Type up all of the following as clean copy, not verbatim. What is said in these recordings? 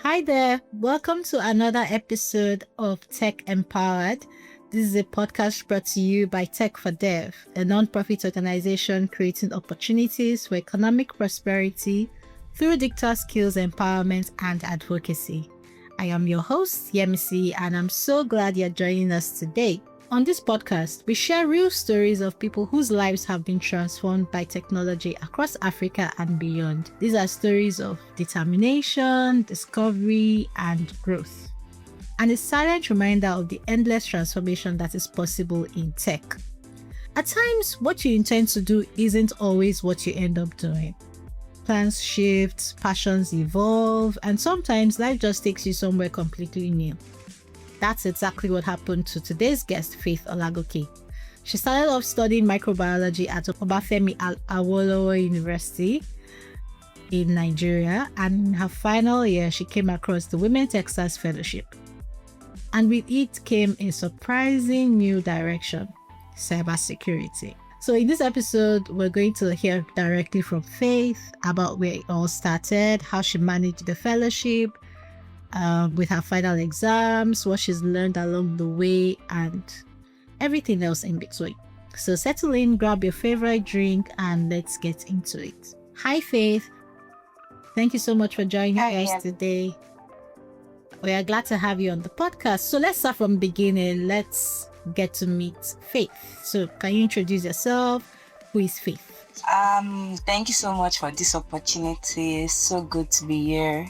Hi there, welcome to another episode of Tech Empowered. This is a podcast brought to you by Tech for Dev, a non-profit organization creating opportunities for economic prosperity through digital skills empowerment and advocacy. I am your host, Yemisi, and I'm so glad you're joining us today. On this podcast, we share real stories of people whose lives have been transformed by technology across Africa and beyond. These are stories of determination, discovery, and growth. And a silent reminder of the endless transformation that is possible in tech. At times, what you intend to do isn't always what you end up doing. Plans shift, passions evolve, and sometimes life just takes you somewhere completely new. That's exactly what happened to today's guest, Faith Olagoke. She started off studying microbiology at Obafemi Awolowo University in Nigeria, and in her final year, she came across the Women Techsters Fellowship. And with it came a surprising new direction, cybersecurity. So in this episode, we're going to hear directly from Faith about where it all started, how she managed the fellowship, with her final exams, what she's learned along the way, and everything else in between. So settle in, grab your favorite drink, and let's get into it. Hi, Faith. Thank you so much for joining us today. We are glad to have you on the podcast. So let's start from the beginning. Let's get to meet Faith. So can you introduce yourself? Who is Faith? Thank you so much for this opportunity. It's so good to be here.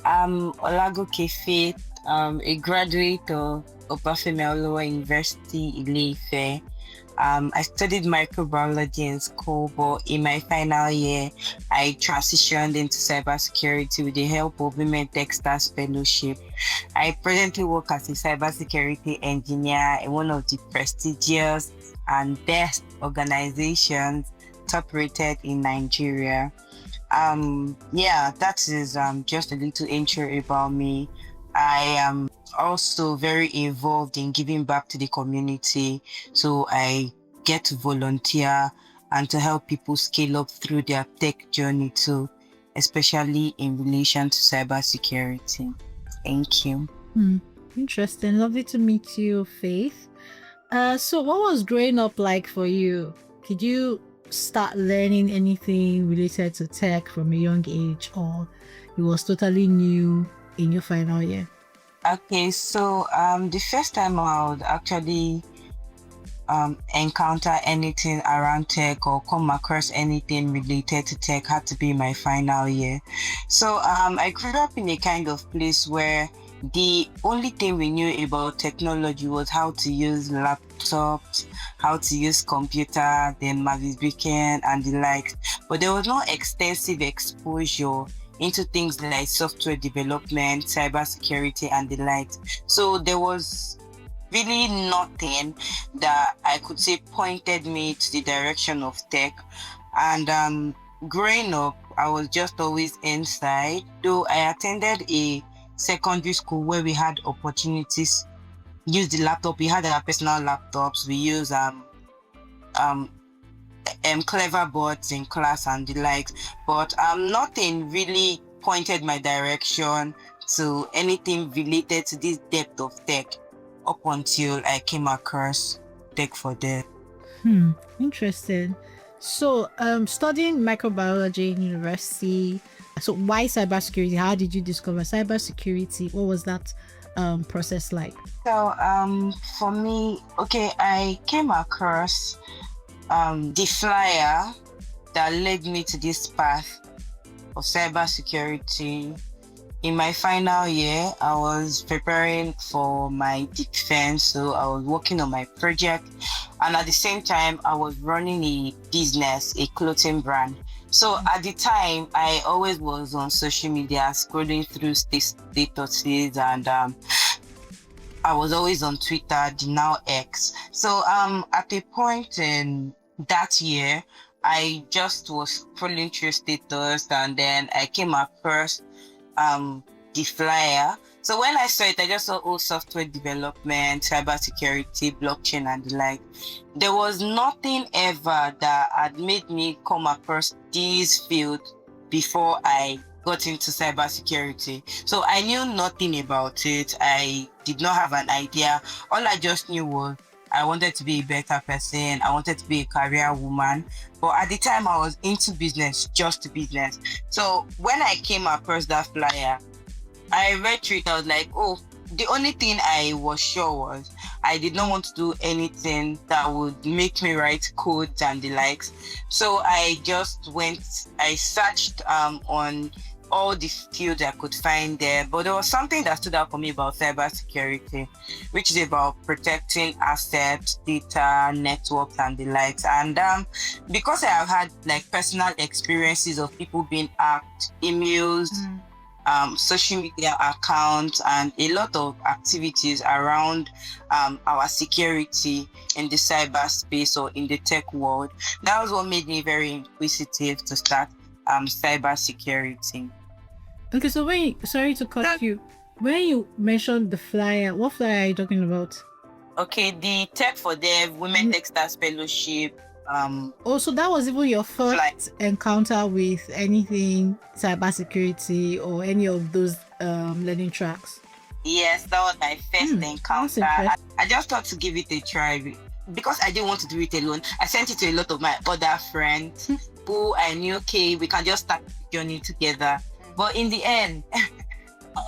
I'm Olagoke Faith, a graduate of Obafemi Awolowo University, Ile-Ife. I studied microbiology in school, but in my final year, I transitioned into cybersecurity with the help of Women Techsters Fellowship. I presently work as a cybersecurity engineer in one of the prestigious and best organizations top rated in Nigeria. That is just a little intro about me. I am also very involved in giving back to the community, so I get to volunteer and to help people scale up through their tech journey too, especially in relation to cybersecurity. Thank you. Interesting. Lovely to meet you, Faith. So what was growing up like for you? Did you start learning anything related to tech from a young age, or it was totally new in your final year? Okay, so the first time I would actually encounter anything around tech or come across anything related to tech had to be my final year. So I grew up in a kind of place where the only thing we knew about technology was how to use laptops, how to use computer, then Mavis Beacon and the likes. But there was no extensive exposure into things like software development, cybersecurity, and the likes. So there was really nothing that I could say pointed me to the direction of tech. And growing up, I was just always inside. Though I attended a secondary school where we had opportunities use the laptop. We had our personal laptops. We use clever boards in class and the likes, but nothing really pointed my direction to anything related to this depth of tech up until I came across Tech for Dev. Interesting. So studying microbiology in university, so why cybersecurity? How did you discover cybersecurity? What was that process like? So for me, I came across the flyer that led me to this path of cybersecurity. In my final year, I was preparing for my defense, so I was working on my project, and at the same time, I was running a business, a clothing brand. So at the time, I always was on social media, scrolling through statuses, and I was always on Twitter, the now X. So at a point in that year, I just was scrolling through status, and then I came across the flyer. So when I saw it, I just saw software development, cybersecurity, blockchain, and the like. There was nothing ever that had made me come across this field before I got into cybersecurity. So I knew nothing about it. I did not have an idea. All I just knew was I wanted to be a better person. I wanted to be a career woman. But at the time, I was into business, just business. So when I came across that flyer, I read through it. I was like, oh, the only thing I was sure was I did not want to do anything that would make me write codes and the likes. So I just I searched on all the fields I could find there. But there was something that stood out for me about cybersecurity, which is about protecting assets, data, networks, and the likes. And because I have had like personal experiences of people being hacked, emails, social media accounts, and a lot of activities around our security in the cyberspace or in the tech world. That was what made me very inquisitive to start cybersecurity. Okay, so sorry to cut you. When you mentioned the flyer, what flyer are you talking about? Okay, the Tech for Dev Women Techsters Fellowship. So that was even your first encounter with anything cybersecurity or any of those learning tracks? Yes, that was my first encounter. I just thought to give it a try because I didn't want to do it alone. I sent it to a lot of my other friends who I knew, okay, we can just start the journey together. But in the end,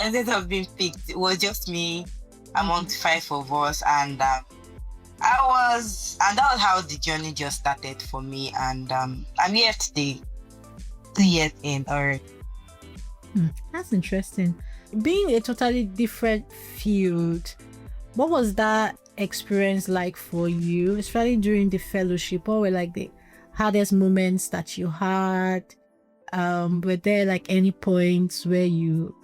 instead of being picked, it was just me amongst 5 of us, and that was how the journey just started for me. And I'm here today, 2 years in already. That's interesting. Being a totally different field, what was that experience like for you, especially during the fellowship? What were like the hardest moments that you had? Were there like any points where you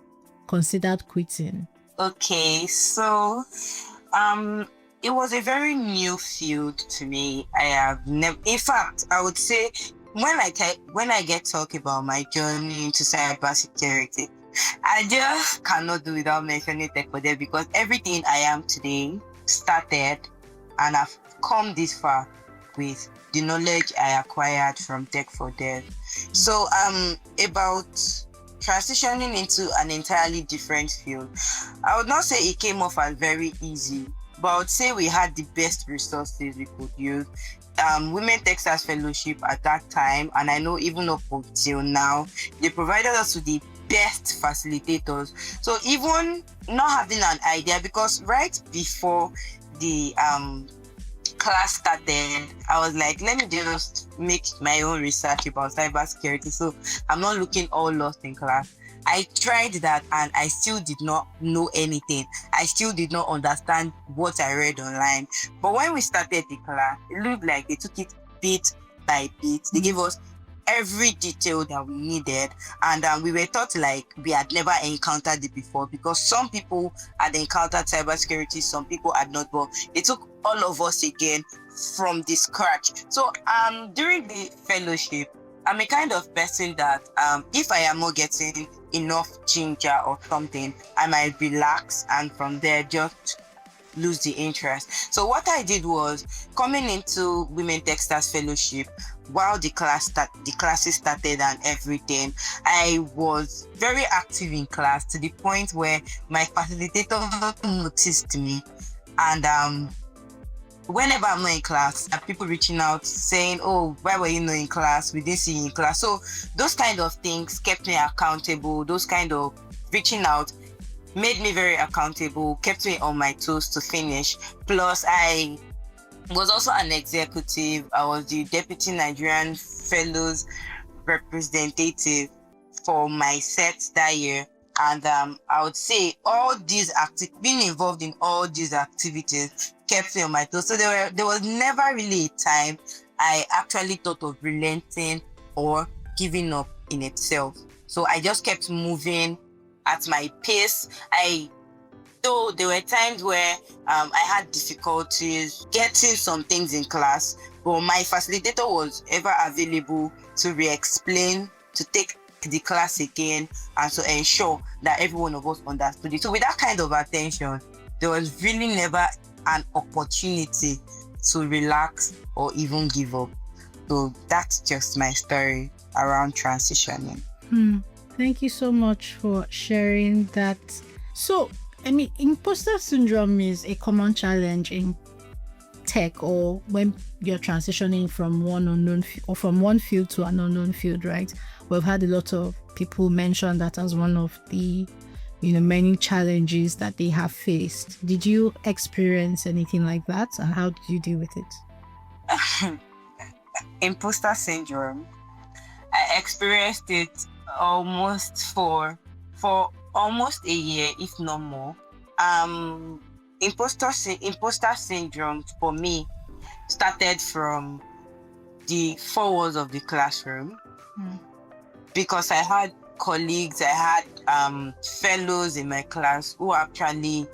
considered quitting? Okay, so it was a very new field to me. I have never, in fact, I would say when I get talk about my journey into cybersecurity, I just cannot do without mentioning Tech for Dev, because everything I am today started and I've come this far with the knowledge I acquired from Tech for Dev. So about transitioning into an entirely different field, I would not say it came off as very easy, but I would say we had the best resources we could use. Women Techsters Fellowship at that time, and I know even up until now, they provided us with the best facilitators. So even not having an idea, because right before the class started, I was like, let me just make my own research about cybersecurity, so I'm not looking all lost in class. I tried that and I still did not know anything. I still did not understand what I read online. But when we started the class, it looked like they took it bit by bit. They gave us every detail that we needed, and we were taught like we had never encountered it before, because some people had encountered cybersecurity, some people had not, but they took all of us again from the scratch. So during the fellowship, I'm a kind of person that if I am not getting enough ginger or something, I might relax, and from there just lose the interest. So what I did was, coming into Women Techsters Fellowship, while the classes started and everything, I was very active in class to the point where my facilitator noticed me, and whenever I'm not in class, people reaching out saying, oh, why were you not in class? We didn't see you in class. So those kind of things kept me accountable. Those kind of reaching out made me very accountable, kept me on my toes to finish. Plus, I was also an executive. I was the Deputy Nigerian Fellows representative for my set that year. And I would say all these being involved in all these activities kept me on my toes. So there was never really a time I actually thought of relenting or giving up in itself. So I just kept moving at my pace. Though there were times where I had difficulties getting some things in class, but my facilitator was ever available to re-explain, to take the class again, and to ensure that every one of us understood it. So with that kind of attention, there was really never an opportunity to relax or even give up. So that's just my story around transitioning. Thank you so much for sharing that. So, I mean, imposter syndrome is a common challenge in tech, or when you're transitioning from one unknown or from one field to an unknown field, right? We've had a lot of people mention that as one of the many challenges that they have faced. Did you experience anything like that, and how did you deal with it? Imposter syndrome. I experienced it almost for almost a year, if not more. Imposter syndrome for me started from the four walls of the classroom, because I had colleagues, I had fellows in my class who actually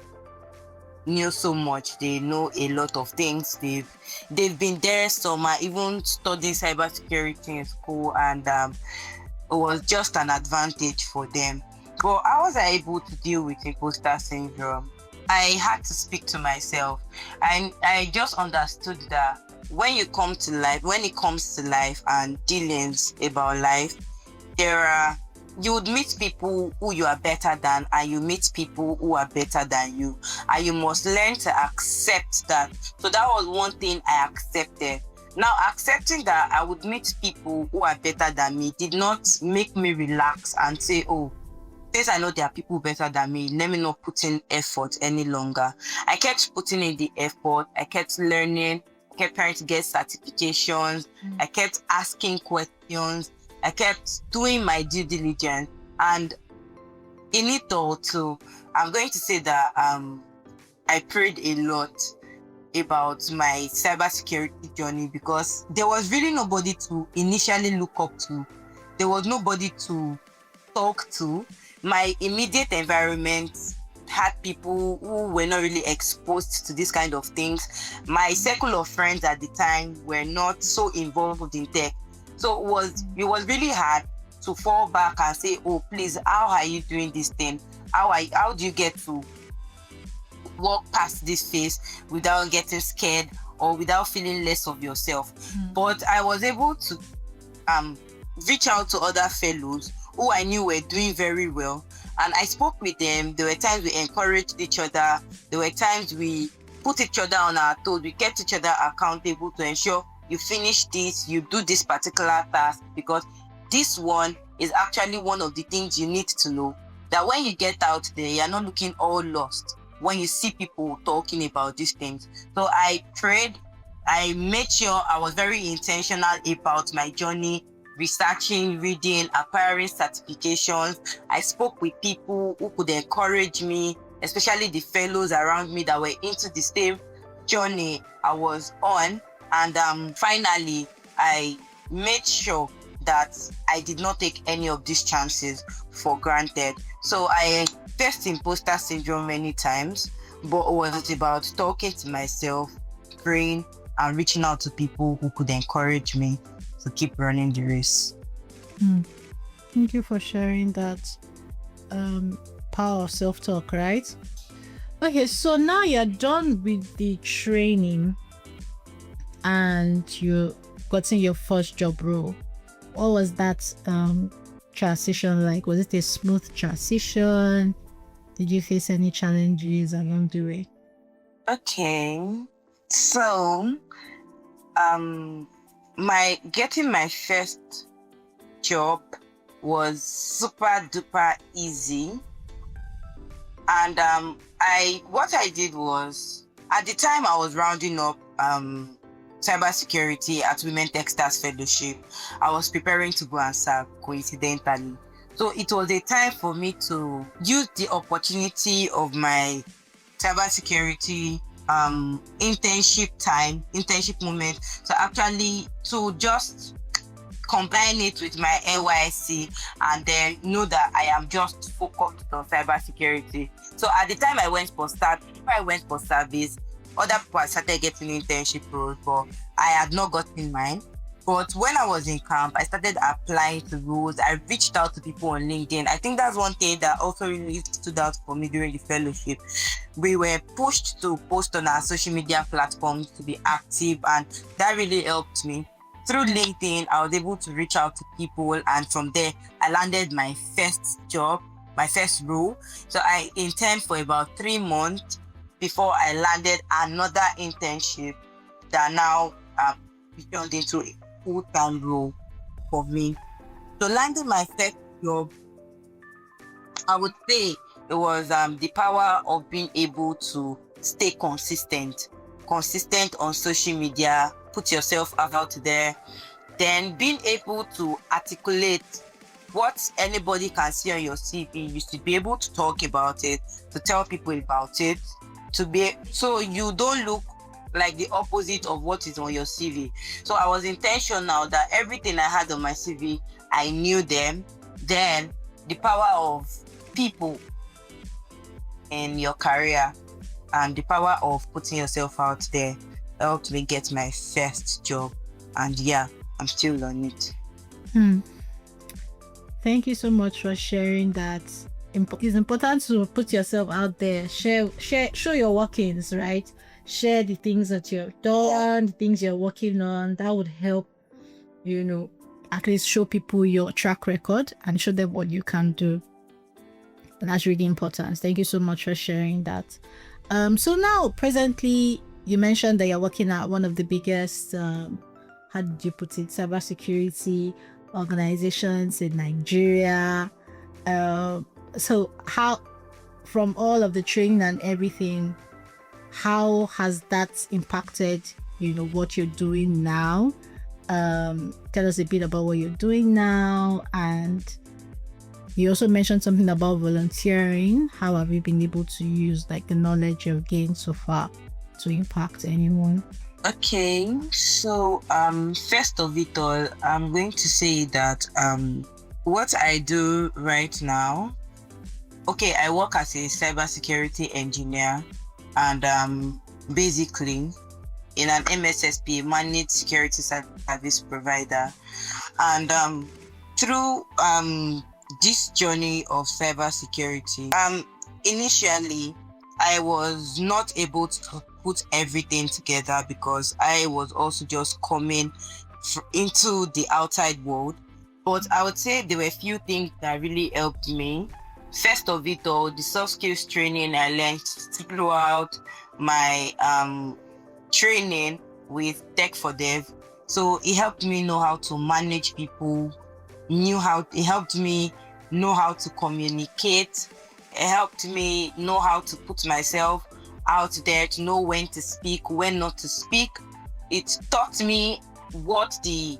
knew so much. They know a lot of things. They've been there. Some are even studying cybersecurity in school, and it was just an advantage for them. But how was I able to deal with imposter syndrome? I had to speak to myself. I just understood that when it comes to life and dealings about life, you would meet people who you are better than, and you meet people who are better than you, and you must learn to accept that. So that was one thing I accepted. Now, accepting that I would meet people who are better than me did not make me relax and say, oh, since I know there are people better than me, let me not put in effort any longer. I kept putting in the effort. I kept learning. I kept trying to get certifications. I kept asking questions. I kept doing my due diligence. And in it all too, I'm going to say that I prayed a lot about my cybersecurity journey, because there was really nobody to initially look up to. There was nobody to talk to. My immediate environment had people who were not really exposed to this kind of things. My circle of friends at the time were not so involved in tech. So it was really hard to fall back and say, oh, please, how are you doing this thing? How do you get to walk past this phase without getting scared or without feeling less of yourself? But I was able to reach out to other fellows who I knew were doing very well, and I spoke with them. There were times we encouraged each other. There were times we put each other on our toes. We kept each other accountable to ensure you finish this, you do this particular task, because this one is actually one of the things you need to know, that when you get out there, you're not looking all lost when you see people talking about these things. So I prayed. I made sure I was very intentional about my journey, researching, reading, acquiring certifications. I spoke with people who could encourage me, especially the fellows around me that were into the same journey I was on. And finally, I made sure that I did not take any of these chances for granted. So I faced imposter syndrome many times, but it was about talking to myself, praying, and reaching out to people who could encourage me to keep running the race. Thank you for sharing that power of self-talk, right? Okay, so now you're done with the training and you gotten your first job role. What was that transition like? Was it a smooth transition? Did you face any challenges along the way? Okay, so getting my first job was super duper easy. And what I did was, at the time I was rounding up cybersecurity at Women Techsters Fellowship. I was preparing to go and serve, coincidentally. So it was a time for me to use the opportunity of my cybersecurity internship moment, to just combine it with my NYC and then know that I am just focused on cybersecurity. So at the time I went for service, other people had started getting internship roles, but I had not gotten mine. But when I was in camp, I started applying to roles. I reached out to people on LinkedIn. I think that's one thing that also really stood out for me during the fellowship. We were pushed to post on our social media platforms to be active, and that really helped me. through LinkedIn, I was able to reach out to people, and from there, I landed my first job, my first role. So I interned for about 3 months before I landed another internship that now turned into a full-time role for me. So landing my first job, I would say it was the power of being able to stay consistent on social media, put yourself out there, then being able to articulate what anybody can see on your CV. You should be able to talk about it, to tell people about it, so you don't look like the opposite of what is on your CV. So I was intentional that everything I had on my CV, I knew them. Then the power of people in your career and the power of putting yourself out there helped me get my first job. And yeah, I'm still on it. Thank you so much for sharing that. It's important to put yourself out there. Show your workings, right? Share the things that you've done, the things you're working on. That would help, at least show people your track record and show them what you can do. And that's really important. Thank you so much for sharing that. So now, presently, you mentioned that you're working at one of the biggest, how did you put it, cybersecurity organizations in Nigeria. So how, from all of the training and everything, how has that impacted, what you're doing now? Tell us a bit about what you're doing now. And you also mentioned something about volunteering. How have you been able to use the knowledge you've gained so far to impact anyone? Okay, so first of it all, I'm going to say that what I do right now, I work as a cybersecurity engineer, and basically in an MSSP, managed security service provider. And through this journey of cybersecurity, initially I was not able to put everything together because I was also just coming into the outside world. But I would say there were a few things that really helped me. First of it all, the soft skills training I learned throughout my training with Tech for Dev. So it helped me know how to manage people, it helped me know how to communicate. It helped me know how to put myself out there, to know when to speak, when not to speak. It taught me what a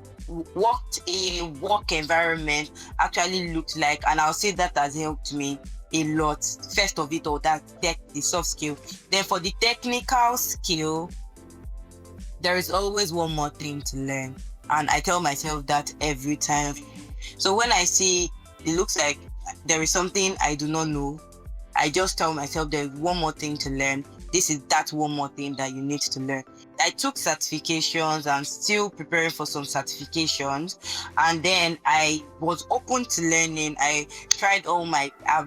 work environment actually looked like, and I'll say that has helped me a lot. First of it all, the soft skill. Then for the technical skill, there is always one more thing to learn, and I tell myself that every time. So when I see it looks like there is something I do not know, I just tell myself there's one more thing to learn. This is that one more thing that you need to learn. I took certifications. I'm still preparing for some certifications. And then I was open to learning. I've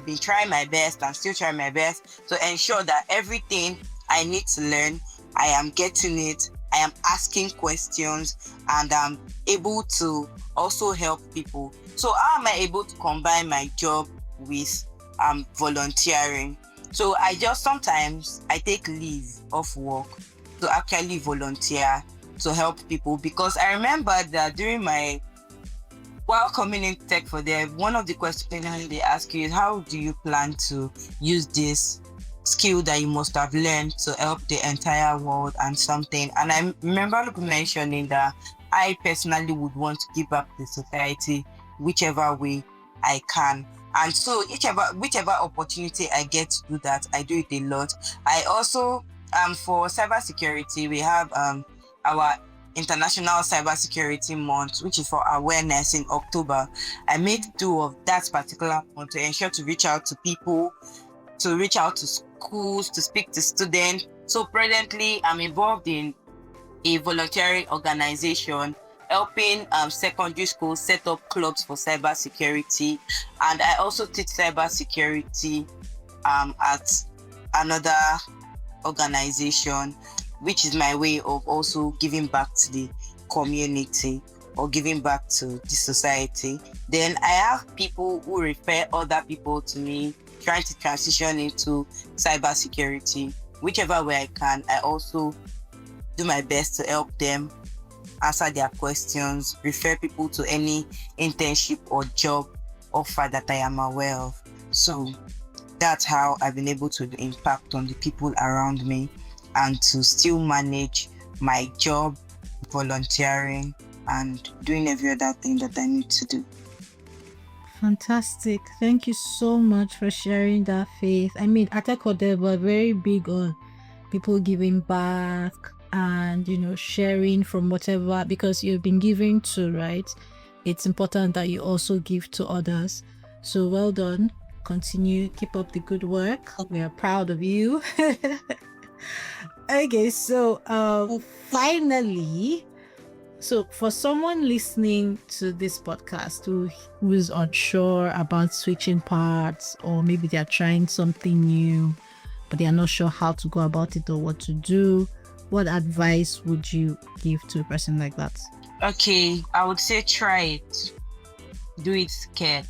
been trying my best and still trying my best to ensure that everything I need to learn, I am getting it. I am asking questions, and I'm able to also help people. So how am I able to combine my job with volunteering? So sometimes I take leave of work to actually volunteer to help people, because I remember that while coming in Tech for Dev, one of the questions they ask you is, how do you plan to use this skill that you must have learned to help the entire world and something? And I remember mentioning that I personally would want to give back to society whichever way I can. And so whichever opportunity I get to do that, I do it a lot. I also, for cybersecurity, we have our International Cybersecurity Month, which is for awareness in October. I made do of that particular month to ensure to reach out to people, to reach out to schools, to speak to students. So presently, I'm involved in a volunteering organization helping secondary schools set up clubs for cybersecurity, and I also teach cybersecurity at another organization, which is my way of also giving back to the community or giving back to the society. Then I have people who refer other people to me trying to transition into cybersecurity. Whichever way I can, I also do my best to help them answer their questions, refer people to any internship or job offer that I am aware of. So that's how I've been able to impact on the people around me and to still manage my job, volunteering, and doing every other thing that I need to do. Fantastic. Thank you so much for sharing that, Faith. I mean, at Tech for Dev, we're very big on people giving back and, sharing from whatever, because you've been giving to, right? It's important that you also give to others. So well done. Continue. Keep up the good work. We are proud of you. Okay, so finally, so for someone listening to this podcast who is unsure about switching paths, or maybe they're trying something new, but they are not sure how to go about it or what to do, what advice would you give to a person like that? Okay, I would say try it. Do it scared.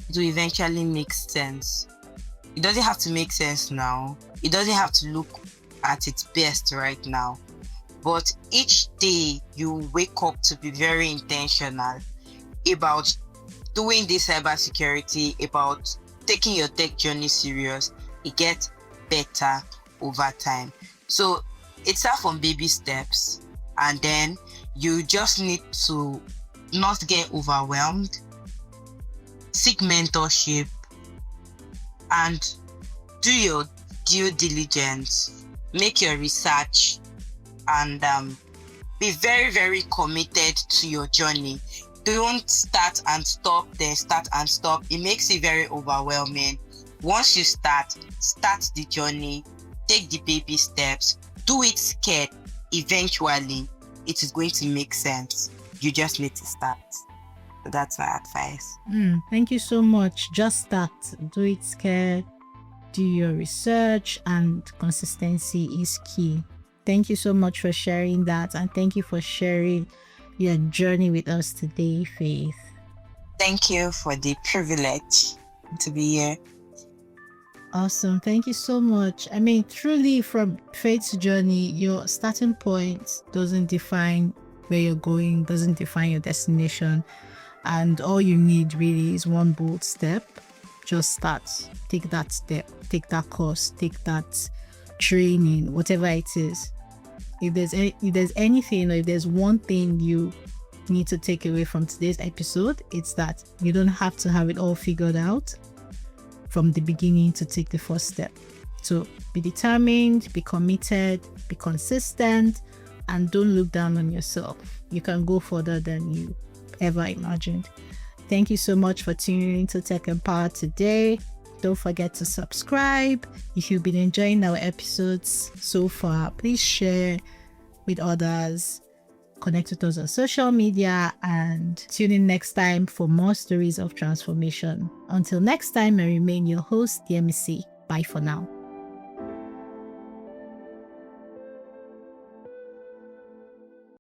It will eventually make sense. It doesn't have to make sense now. It doesn't have to look at its best right now. But each day you wake up to be very intentional about doing this cybersecurity, about taking your tech journey serious. It gets better over time. So it starts from baby steps, and then you just need to not get overwhelmed, seek mentorship, and do your due diligence, make your research, and be very, very committed to your journey. Don't start and stop, then start and stop. It makes it very overwhelming. Once you start the journey, take the baby steps, do it scared. Eventually, it is going to make sense. You just need to start. So that's my advice. Thank you so much. Just start. Do it scared. Do your research, and consistency is key. Thank you so much for sharing that, and thank you for sharing your journey with us today, Faith. Thank you for the privilege to be here. Awesome. Thank you so much. I mean, truly, from Faith's journey, your starting point doesn't define where you're going, doesn't define your destination. And all you need really is one bold step. Just start. Take that step. Take that course. Take that training, whatever it is. If there's anything, or if there's one thing you need to take away from today's episode, it's that you don't have to have it all figured out from the beginning to take the first step. So be determined, be committed, be consistent, and don't look down on yourself. You can go further than you ever imagined. Thank you so much for tuning in to Tech Empowered today. Don't forget to subscribe. If you've been enjoying our episodes so far, please share with others, connect with us on social media, and tune in next time for more stories of transformation. Until next time, I remain your host, DMC. Bye for now.